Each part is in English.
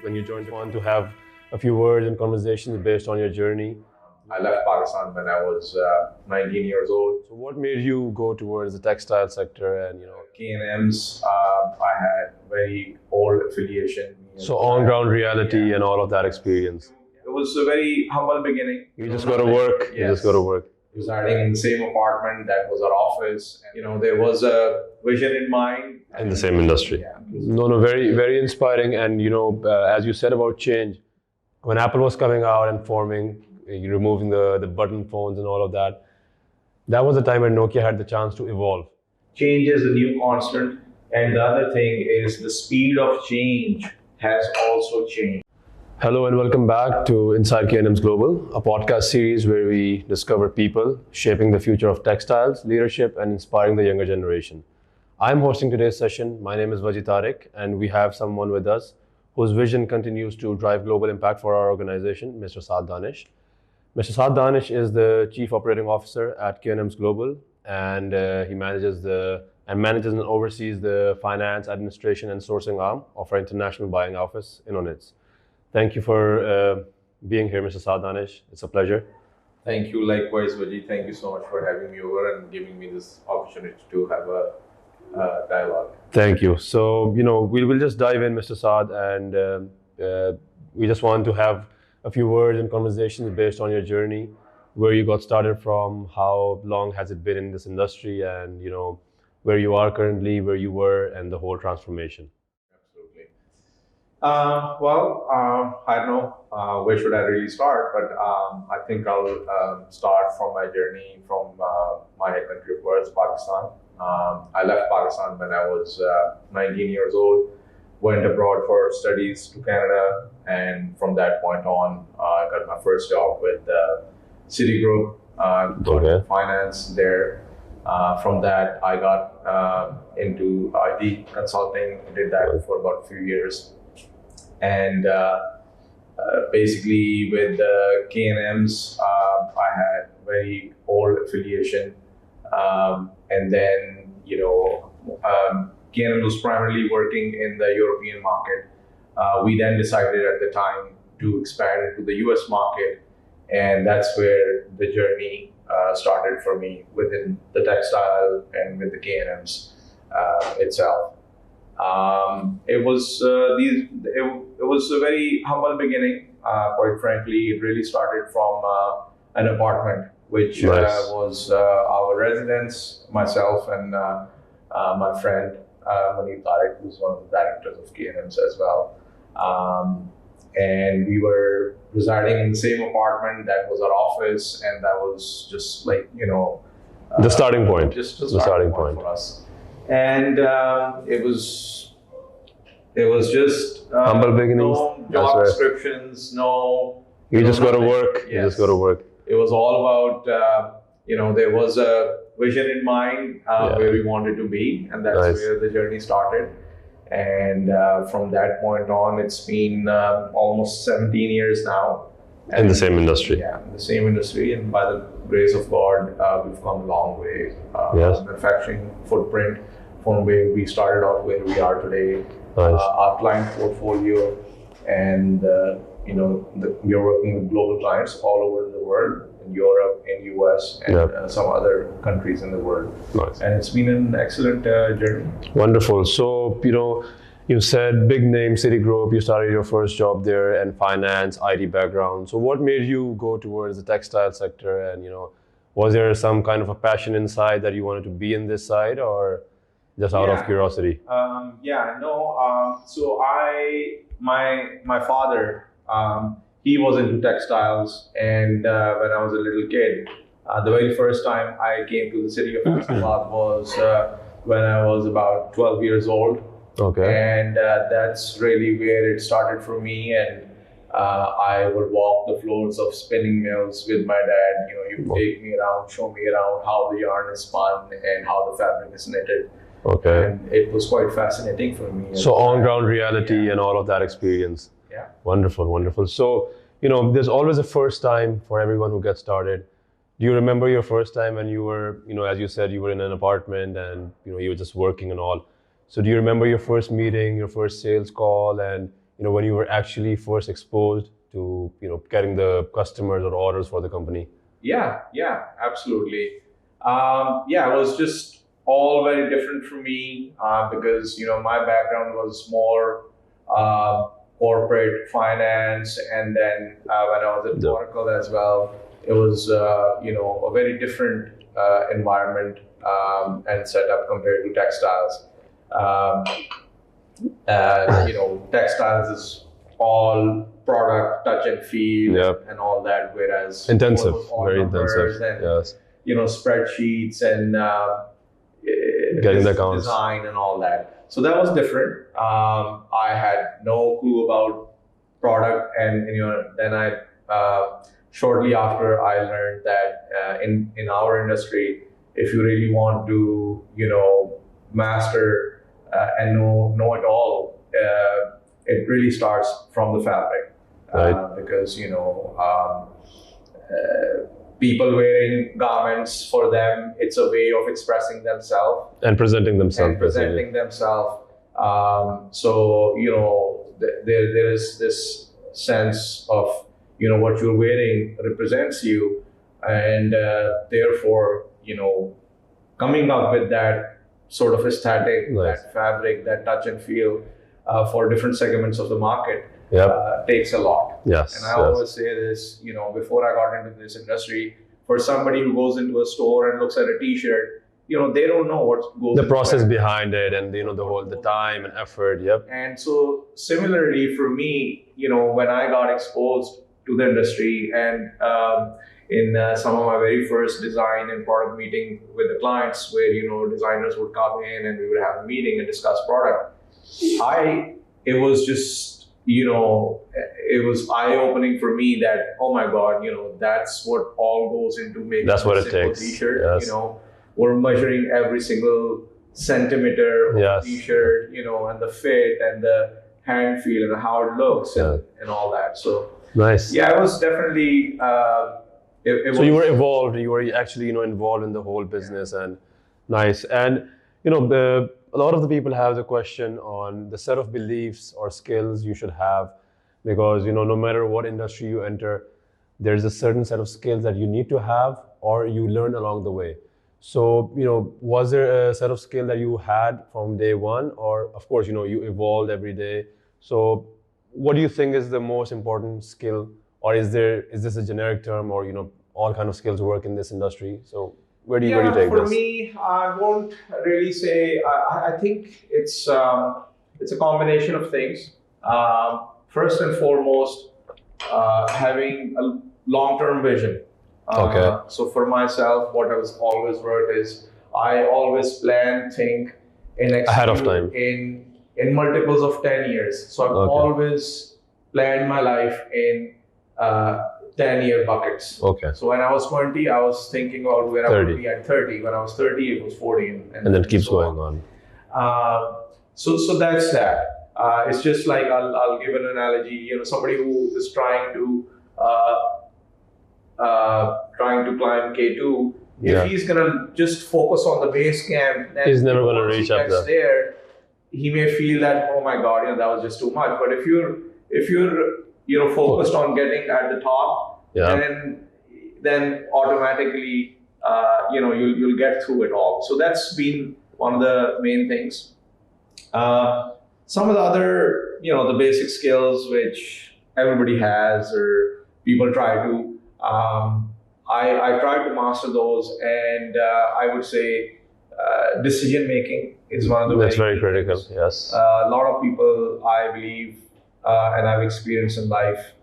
when you joined on to have a few words and conversations based on your journey. I left Pakistan when I was 19 years old. So what made you go towards the textile sector and Kay Emms, I had very old affiliation. so on-ground reality and all of that experience? It was a very humble beginning. You just go to work. Yes. You just go to work. Residing in the same apartment, that was our office. There was a vision in mind. In the same industry. Yeah. No, very, very inspiring. And as you said about change, when Apple was coming out and forming, removing the button phones and all of that, that was the time when Nokia had the chance to evolve. Change is the new constant. And the other thing is the speed of change has also changed. Hello and welcome back to Inside Kay Emms Global, a podcast series where we discover people shaping the future of textiles, leadership, and inspiring the younger generation. I'm hosting today's session. My name is Wajeeh Tariq, and we have someone with us whose vision continues to drive global impact for our organization, Mr. Saad Danish. Mr. Saad Danish is the Chief Operating Officer at Kay Emms Global, and he manages and oversees the finance, administration, and sourcing arm of our international buying office, Inno Knits. Thank you for being here, Mr. Saad Danish. It's a pleasure. Thank you. Likewise, Wajeeh. Thank you so much for having me over and giving me this opportunity to have a dialogue. Thank you. So, we'll just dive in, Mr. Saad, and we just want to have a few words and conversations based on your journey, where you got started from, how long has it been in this industry, and, where you are currently, where you were, and the whole transformation. I don't know where should I really start, but I think I'll start from my journey from my country of birth, Pakistan. I left Pakistan when I was 19 years old, went abroad for studies to Canada, and from that point on, I got my first job with Citigroup, Okay. finance there. From that, I got into IT consulting. I did that for about a few years. And basically with Kay Emms, I had very old affiliation. And then, Kay Emms was primarily working in the European market. We then decided at the time to expand into the US market. And that's where the journey started for me within the textile and with the Kay Emms itself. It was a very humble beginning. Quite frankly, it really started from an apartment, which Nice. was our residence, myself and my friend Wajeeh Tariq, who's one of the directors of Kay Emms as well. And we were residing in the same apartment. That was our office, and that was just like The starting point. Just the The starting point. for us. And it was just Humble beginnings. no That's job right. descriptions, no. You just go to nothing. work. You Yes. just go to work. It was all about there was a vision in mind Yeah. where we wanted to be, and that's Nice. where the journey started. And from that point on, it's been almost 17 years now. In the same industry. Yeah, in the same industry, and by the grace of God, we've come a long way. Yes. Manufacturing footprint from where we started off, where we are today. Nice. Our client portfolio, and we are working with global clients all over the world, in Europe, in US, and Yep. some other countries in the world. Nice. And it's been an excellent journey. Wonderful. So, you said big name Citigroup, you started your first job there, and finance, IT background. So what made you go towards the textile sector, and was there some kind of a passion inside that you wanted to be in this side, or just out of Yeah. curiosity? So my father, he was into textiles, and when I was a little kid, the very first time I came to the city of Islamabad was when I was about 12 years old. Okay. And that's really where it started for me. And I would walk the floors of spinning mills with my dad. He would take me around, show me around how the yarn is spun and how the fabric is knitted. Okay. And it was quite fascinating for me. So on-ground reality and all of that experience. Yeah. Wonderful, wonderful. So, there's always a first time for everyone who gets started. Do you remember your first time when you were, as you said, you were in an apartment and, you were just working and all. So do you remember your first meeting, your first sales call, and, when you were actually first exposed to, getting the customers or orders for the company? Yeah, absolutely. It was just all very different for me because my background was more corporate finance, and then when I was at Oracle as well, it was a very different environment and setup compared to textiles. Textiles is all product, touch and feel, and all that, whereas intensive, all very intensive, and, yes. Spreadsheets and getting the accounts, design and all that. So that was different. I had no clue about product, and then I shortly after I learned that in our industry, if you really want to master and know it all, it really starts from the fabric, right. Because people wearing garments, for them it's a way of expressing themselves and presenting themselves. So there is this sense of what you're wearing represents you, and therefore coming up with that sort of aesthetic, nice. That fabric, that touch and feel for different segments of the market takes a lot. Yes. And I always say this, before I got into this industry, for somebody who goes into a store and looks at a T-shirt, they don't know what goes the process behind it, and the time and effort. Yep. And so similarly for me, when I got exposed to the industry, and in some of my very first design and product meeting with the clients, where designers would come in and we would have a meeting and discuss product, it was just it was eye-opening for me that, oh my God, that's what all goes into making that's what a it simple takes. T-shirt. Yes. We're measuring every single centimeter of the T-shirt, and the fit and the hand feel and how it looks and all that. So nice. Yeah, it was definitely. So you were evolved. You were actually involved in the whole business, and nice. And a lot of the people have the question on the set of beliefs or skills you should have, because no matter what industry you enter, there's a certain set of skills that you need to have or you learn along the way. So was there a set of skill that you had from day one, or of course you evolved every day? So what do you think is the most important skill, or is this a generic term, or all kind of skills work in this industry? So where do you take for this? Me, I won't really say. I think it's a combination of things. First and foremost, having a long-term vision. Okay. So for myself, what I was always worked is I always plan, think, and execute ahead of time in multiples of 10 years. So I've always planned my life in 10-year buckets. Okay. So when I was 20, I was thinking about where 30. I would be at 30. When I was 30, it was 40. And then it keeps going on. So that's that. It's just like, I'll give an analogy. Somebody who is trying to climb K2, if he's gonna just focus on the base camp, then he's never gonna reach up there. He may feel that, oh my God, that was just too much. But if you're focused on getting at the top, then automatically you'll get through it all. So that's been one of the main things. Some of the other the basic skills which everybody has or people try to. I try to master those, and I would say decision making is one of the that's very critical. things. Yes, a lot of people, I believe, and I've experienced in life,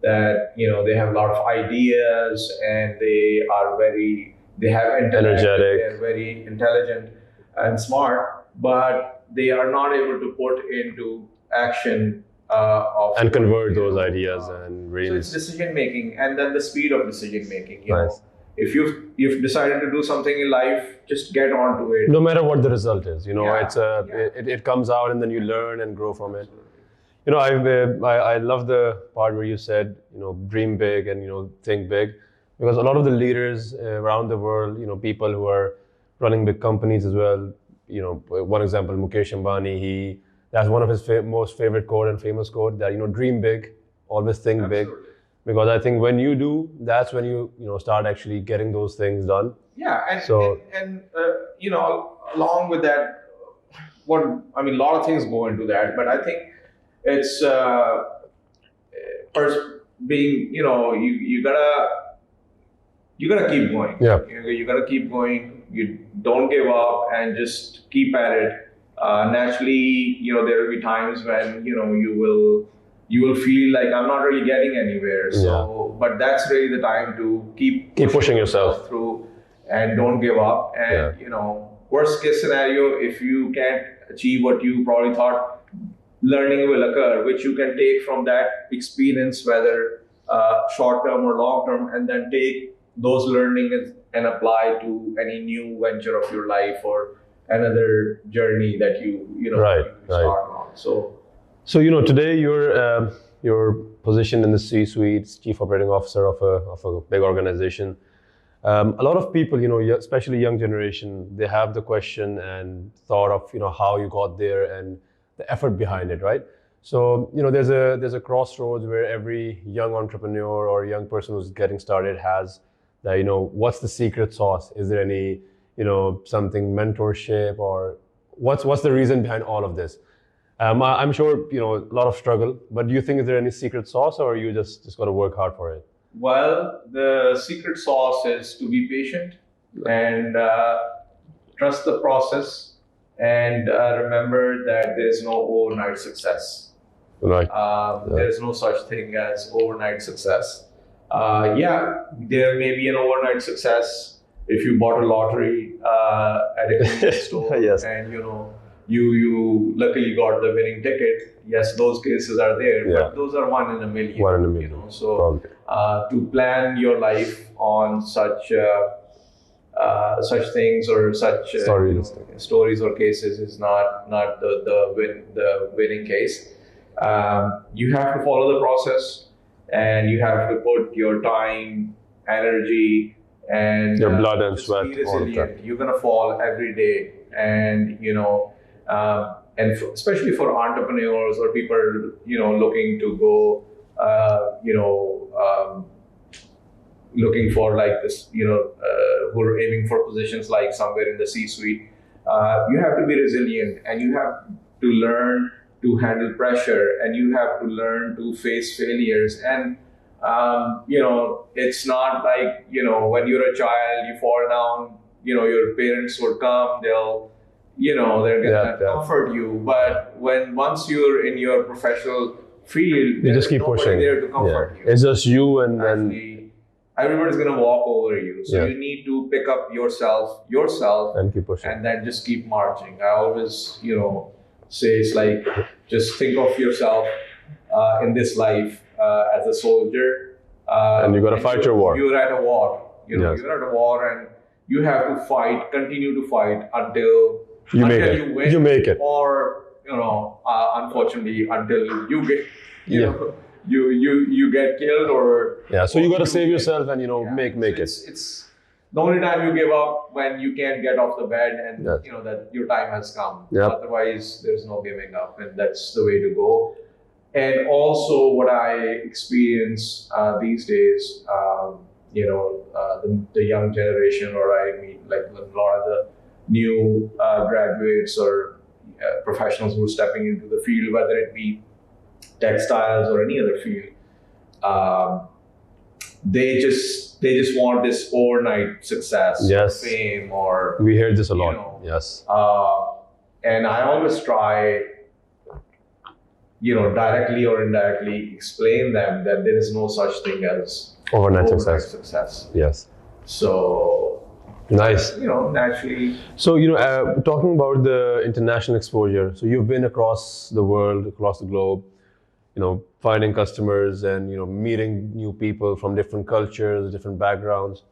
that they have a lot of ideas and they have energetic, they're very intelligent and smart, but they are not able to put into action and convert those ideas and really. So it's decision making, and then the speed of decision making. Nice. If you've decided to do something in life, just get on to it. No matter what the result is, it comes out, and then you learn and grow from it. I love the part where you said dream big and think big, because a lot of the leaders around the world, people who are running big companies as well. One example, Mukesh Ambani, he That's one of his most favorite quote and famous quote that, dream big, always think big. Absolutely. Because I think when you do, that's when you start actually getting those things done. Yeah, and So- along with that, a lot of things go into that, but I think it's first being, you gotta keep going. Yeah. You gotta keep going. You don't give up and just keep at it. Naturally, there will be times when you will feel like I'm not really getting anywhere. So, but that's really the time to keep pushing yourself through and don't give up. And worst case scenario, if you can't achieve what you probably thought, learning will occur, which you can take from that experience, whether short term or long term, and then take those learnings and apply to any new venture of your life or another journey that you start on. So today you're positioned in the C-suite, chief operating officer of a big organization. A lot of people, especially young generation, they have the question and thought of how you got there and the effort behind it, right? So there's a crossroads where every young entrepreneur or young person who's getting started has that, what's the secret sauce? Is there any something mentorship, or what's the reason behind all of this? I'm sure a lot of struggle, but do you think is there any secret sauce, or you just got to work hard for it? Well, the secret sauce is to be patient and trust the process, and remember that there's no overnight success. Right. There's no such thing as overnight success. There may be an overnight success if you bought a lottery at a convenience store. Yes. And you luckily got the winning ticket. Yes, those cases are there, but those are one in a million. One in a million. So to plan your life on such things or such stories or cases is not the winning case. You have to follow the process, and you have to put your time, energy, and your blood and sweat. Be resilient. You're gonna fall every day, and especially for entrepreneurs or people looking to go, looking for like this, who are aiming for positions like somewhere in the C-suite. You have to be resilient, and you have to learn to handle pressure, and you have to learn to face failures. And it's not like when you're a child, you fall down. Your parents would come. They're gonna comfort you. But once you're in your professional field, you just keep pushing. There to comfort you. It's just you, and then everybody's gonna walk over you. So you need to pick up yourself, and keep pushing, and then just keep marching. I always, say it's like just think of yourself in this life as a soldier, and you got to fight your war. You're at a war. You're at a war, and you have to fight, continue to fight until you win. You make it, or unfortunately, until you get you get killed, or so you got to save yourself and make it. It's the only time you give up when you can't get off the bed and that your time has come. Otherwise, there's no giving up, and that's the way to go. And also, what I experience these days, the young generation, or I mean, like a lot of the new graduates or professionals who are stepping into the field, whether it be textiles or any other field, they just want this overnight success, or fame, or we hear this a lot. Yes. And I always try, directly or indirectly explain them that there is no such thing as overnight success. Yes. So nice. Naturally. So talking about the international exposure. So you've been across the world, across the globe, finding customers and meeting new people from different cultures, different backgrounds.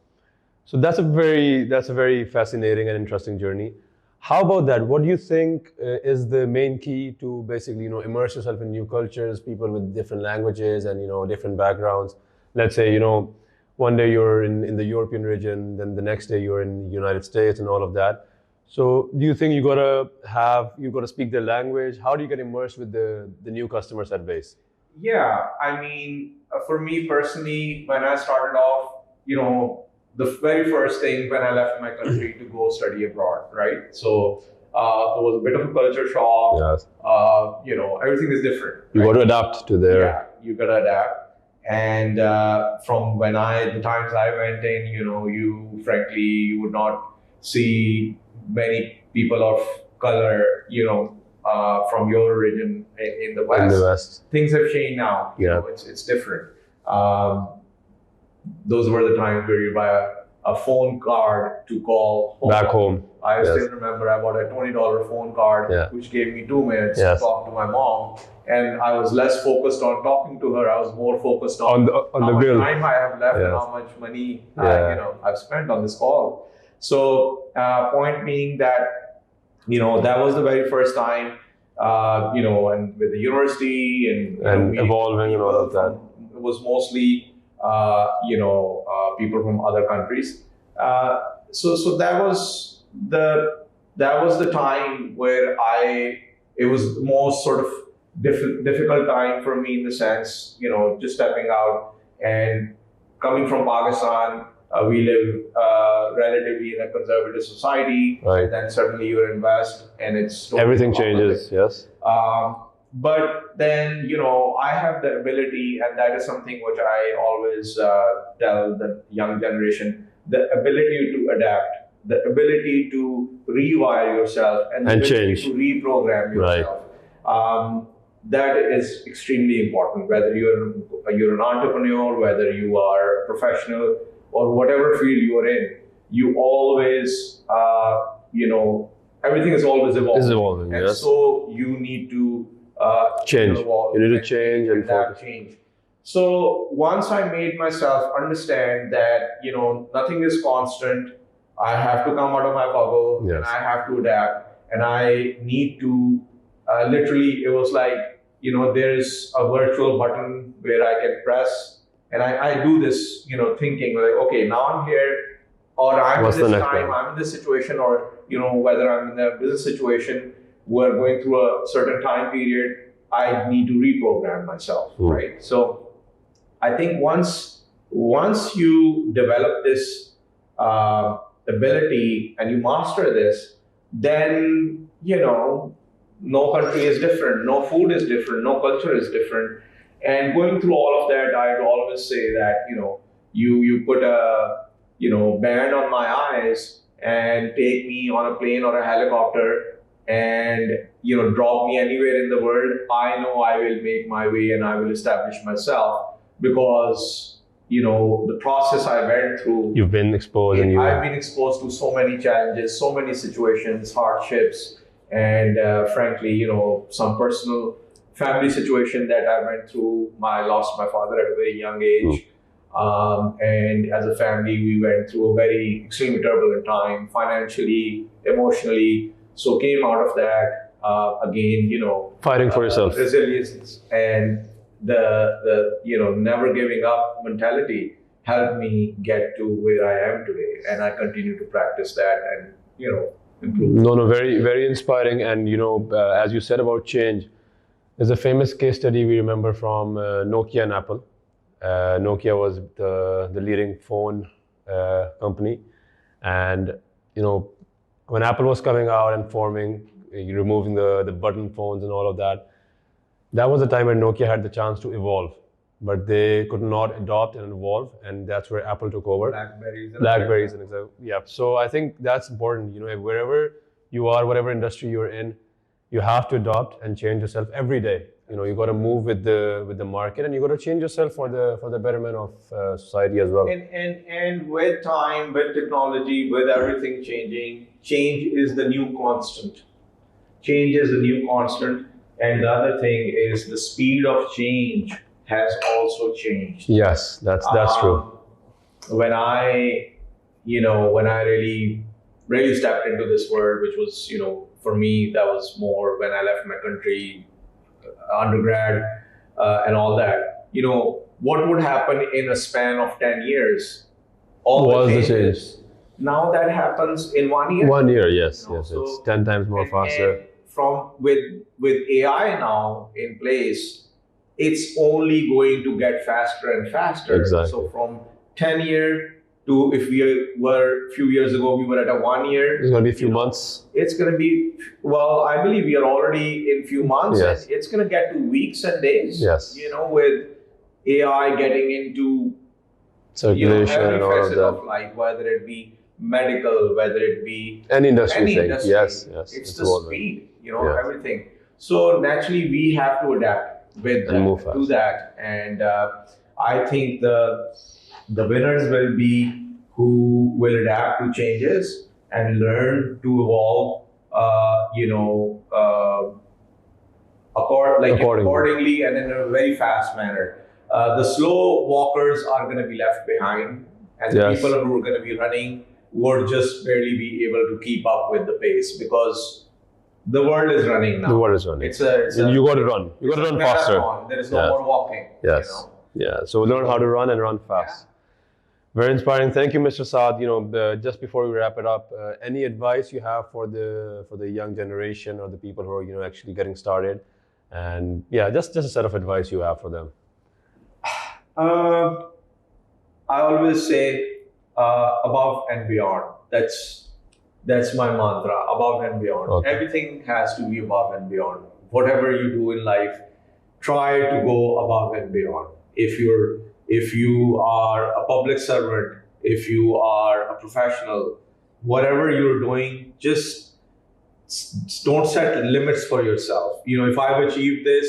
So that's a very fascinating and interesting journey. How about that? What do you think is the main key to basically immerse yourself in new cultures, people with different languages and different backgrounds? Let's say one day you're in the European region, then the next day you're in the United States and all of that. So do you think you gotta speak their language? How do you get immersed with the new customers at base? Yeah, I mean, for me personally, when I started off, the very first thing when I left my country to go study abroad, right? So it was a bit of a culture shock. Yes. Everything is different. You right? got to adapt to their. Yeah, you gotta adapt. And from the times I went in, you frankly, you would not see many people of color, from your region in the West. In the West. Things have changed now. It's different. Those were the times where you buy a phone card to call home. Back home. I still remember I bought a $20 phone card, which gave me 2 minutes to talk to my mom. And I was less focused on talking to her. I was more focused on how much time I have left and how much money I've spent on this call. So point being that, that was the very first time, and with the university and evolving and all of that. It was mostly, people from other countries. So that was the time where it was the most sort of difficult time for me in the sense, just stepping out and coming from Pakistan. We live relatively in a conservative society, right. And then suddenly you're in West, and it's totally everything changes. Yes. But then, I have the ability, and that is something which I always tell the young generation: the ability to adapt, the ability to rewire yourself, and the ability change, to reprogram yourself. Right. That is extremely important. Whether you're an entrepreneur, whether you are a professional, or whatever field you are in, you always, everything is always evolving. It's evolving, and yes. So you need to change. You need to change and focus. Change. So once I made myself understand that, nothing is constant, I have to come out of my bubble, and I have to adapt, and I need to, literally, it was like, there's a virtual button where I can press, and I do this, thinking like, okay, now I'm here, or I'm in this time, I'm in this situation, or, whether I'm in a business situation, we're going through a certain time period, I need to reprogram myself, right? So I think once you develop this ability and you master this, then, no country is different, no food is different, no culture is different. And going through all of that, I'd always say that, you put a, band on my eyes and take me on a plane or a helicopter and, drop me anywhere in the world. I know I will make my way and I will establish myself because, the process I went through. You've been exposed. I've been exposed to so many challenges, so many situations, hardships, and frankly, some personal family situation that I went through. I lost my father at a very young age. And as a family, we went through a very extremely turbulent time, financially, emotionally. So came out of that, again, fighting for yourself. Resilience and the never giving up mentality helped me get to where I am today. And I continue to practice that and, improve. No, very, very inspiring. And, as you said about change, there's a famous case study we remember from Nokia and Apple. Nokia was the leading phone company. And, when Apple was coming out and forming, removing the button phones and all of that, that was the time when Nokia had the chance to evolve. But they could not adopt and evolve, and that's where Apple took over. Blackberries and yeah. So I think that's important. Wherever you are, whatever industry you're in, you have to adopt and change yourself every day. You got to move with the market, and you got to change yourself for the betterment of society as well. And with time, with technology, with everything changing, change is the new constant. Change is the new constant, and the other thing is the speed of change has also changed. Yes, that's true. When I really stepped into this world, which was, for me, that was more when I left my country, undergrad, and all that. What would happen in a span of 10 years? All the changes. Now that happens in 1 year. 1 year, yes, yes. So, It's 10 times more faster. And from with AI now in place, it's only going to get faster and faster. Exactly. So from 10 year to, if we were a few years ago, we were at a 1 year. It's going to be a few months. It's going to be, well, I believe we are already in few months. Yes. And it's going to get to weeks and days. Yes. With AI getting into Circulation every and all of facet that. of life, whether it be medical, whether it be Any industry any thing. industry. Yes, yes. It's the evolving. speed, Yes. everything. So naturally, we have to adapt with And move that, fast. do that, and I think the winners will be who will adapt to changes and learn to evolve. Accordingly and in a very fast manner. The slow walkers are going to be left behind, and the Yes. people who are going to be running would just barely be able to keep up with the pace, because the world is running now. The world is running. It's a You got to run. You got to run faster. marathon. There is no Yes. more walking. Yes. Yeah. So learn how to run and run fast. Very inspiring. Thank you, Mr. Saad. Just before we wrap it up, any advice you have for the young generation or the people who are actually getting started, and just a set of advice you have for them. I always say above and beyond. That's my mantra. Above and beyond. Okay. Everything has to be above and beyond. Whatever you do in life, try to go above and beyond. If you are a public servant, if you are a professional, whatever you're doing, just don't set limits for yourself. If I've achieved this,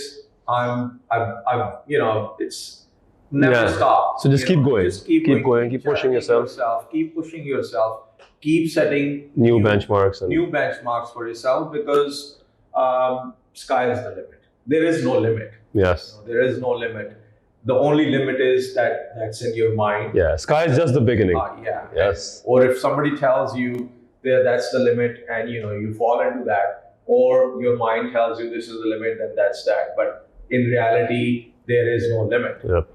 it's never stop. So just keep going. Just keep going. Keep pushing yourself. Keep pushing yourself. Keep setting New benchmarks. new benchmarks for yourself, because sky is the limit. There is no limit. Yes. There is no limit. The only limit is that's in your mind. Yeah. Sky is just the beginning. Yes. Or if somebody tells you that's the limit, and you fall into that, or your mind tells you this is the limit, then that's that. But in reality, there is no limit. Yep.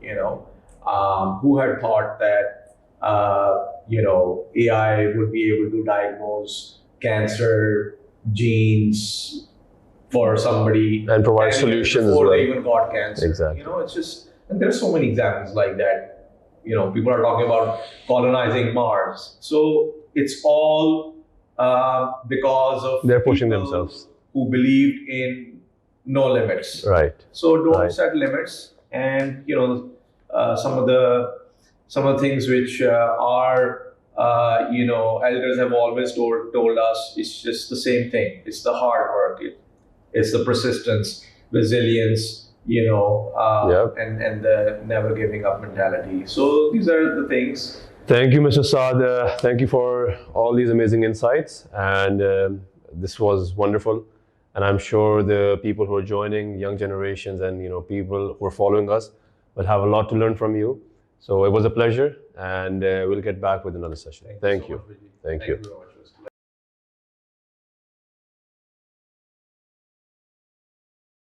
Who had thought that AI would be able to diagnose cancer genes for somebody And provide solutions before as well. they even got cancer. Exactly. It's just, and there are so many examples like that. People are talking about colonizing Mars. So it's all because of They're pushing people themselves. who believed in no limits. Right. So don't Right. set limits, and some of the things which our elders have always told us, it's just the same thing. It's the hard work. It's the persistence, resilience, and the never giving up mentality. So these are the things. Thank you, Mr. Saad. Thank you for all these amazing insights, and this was wonderful. And I'm sure the people who are joining, young generations, and people who are following us, will have a lot to learn from you. So it was a pleasure, and we'll get back with another session. Thank you. So much, Wajeeh. Thank you. Very much.